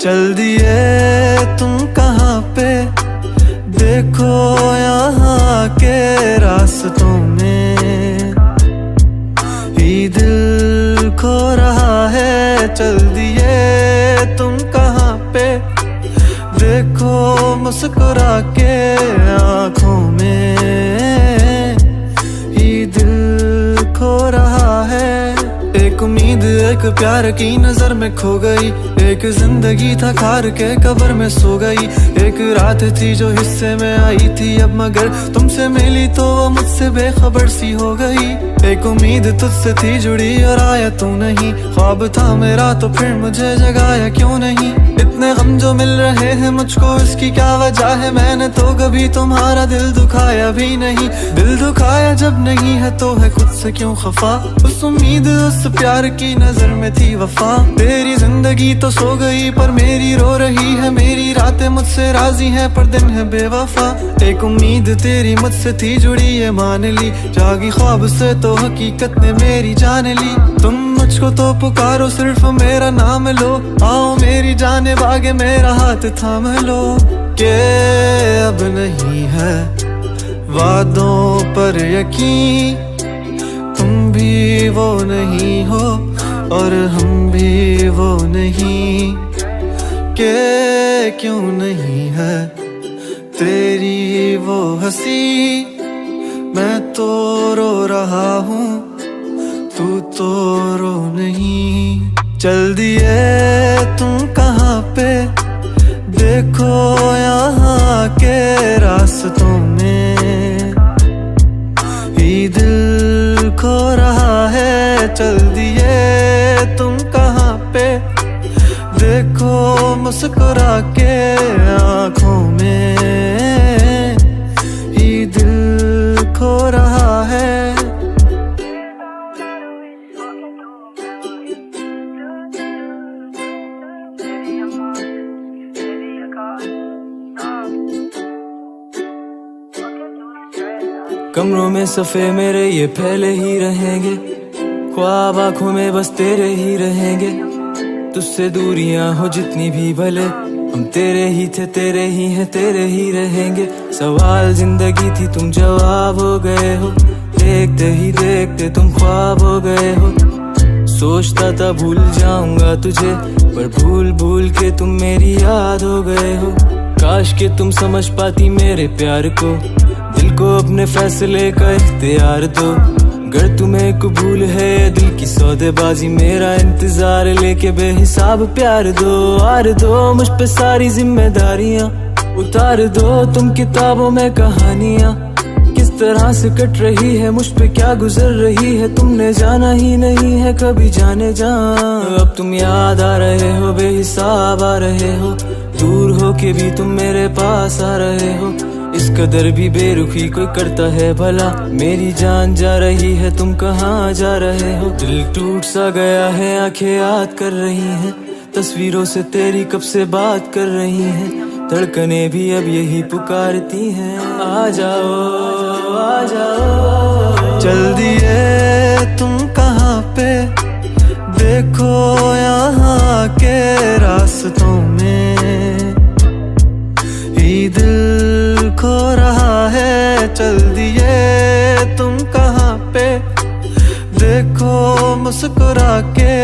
चल दिए तुम कहाँ पे, देखो यहाँ के रास्तों में ही दिल खो रहा है। चल दिए तुम कहाँ पे, देखो मुस्कुरा के आँखों में ही दिल खो रहा है। एक उम्मीद एक प्यार की नजर में खो गई, एक जिंदगी था खार के कब्र में सो गई। एक रात थी जो हिस्से में आई थी अब मगर तुमसे मिली तो वो मुझसे बेखबर सी हो गई। एक उम्मीद तुझसे थी जुड़ी और आया तू नहीं, ख्वाब था मेरा तो फिर मुझे जगाया क्यों नहीं। इतने गम जो मिल रहे हैं मुझको इसकी क्या वजह है, मैंने तो कभी तुम्हारा दिल दुखाया भी नहीं। दिल दुखाया जब नहीं है तो है खुद से क्यों खफा, उस उम्मीद उस प्यार की नजर में थी वफा। तेरी जिंदगी तो सो गई पर मेरी रो रही है, मेरी रातें मुझसे राजी हैं पर दिन है बेवफा। एक उम्मीद तेरी मुझसे थी जुड़ी ये मान ली, जागी ख्वाब से तो हकीकत ने मेरी जान ली। तुम मुझको तो पुकारो सिर्फ मेरा नाम लो, आओ मेरी जाने बागे मेरा हाथ थाम लो। के अब नहीं है वादों पर यकीन, तुम भी वो नहीं हो और हम भी वो नहीं। के क्यों नहीं है तेरी वो हंसी, मैं तो रो रहा हूँ तू तो रो नहीं। चल दिए तुम कहाँ पे, देखो यहाँ के रास्तों में ही दिल खो रहा है। चल दिए तुम कहाँ पे, देखो मुस्कुरा के आँखों में ही दिल खो रहा है। कमरों में सफ़े मेरे ये फैले ही रहेंगे, ख्वाब आँखों में बस तेरे ही रहेंगे। तुझसे दूरियां हो जितनी भी भले, हम तेरे ही थे तेरे ही हैं तेरे ही रहेंगे। सवाल जिंदगी थी तुम जवाब हो गए हो, देखते ही देखते तुम ख्वाब हो गए हो। सोचता था भूल जाऊंगा तुझे पर भूल भूल के तुम मेरी याद हो गए हो। काश के तुम समझ पाती मेरे प्यार को, दिल को अपने फैसले का इख्तियार दो। अगर तुम्हें कबूल है दिल की सौदेबाजी, मेरा इंतजार लेके बेहिसाब प्यार दो। आर दो मुझ पे सारी जिम्मेदारियां, उतार दो तुम किताबों में कहानियां। किस तरह से कट रही है मुझ पे क्या गुजर रही है, तुमने जाना ही नहीं है कभी जाने जा। अब तुम याद आ रहे हो बेहिसाब आ रहे हो, दूर हो के भी तुम मेरे पास आ रहे हो। इस कदर भी बेरुखी कोई करता है भला, मेरी जान जा रही है तुम कहाँ जा रहे हो। दिल टूट सा गया है आंखें याद कर रही हैं, तस्वीरों से तेरी कब से बात कर रही हैं। धड़कनें भी अब यही पुकारती हैं, आ जाओ आ जाओ। चल दिए तुम कहाँ पे, देखो यहाँ के रास्तों में ही दिल खो रहा है। चल दिए तुम कहाँ पे, देखो मुस्कुरा के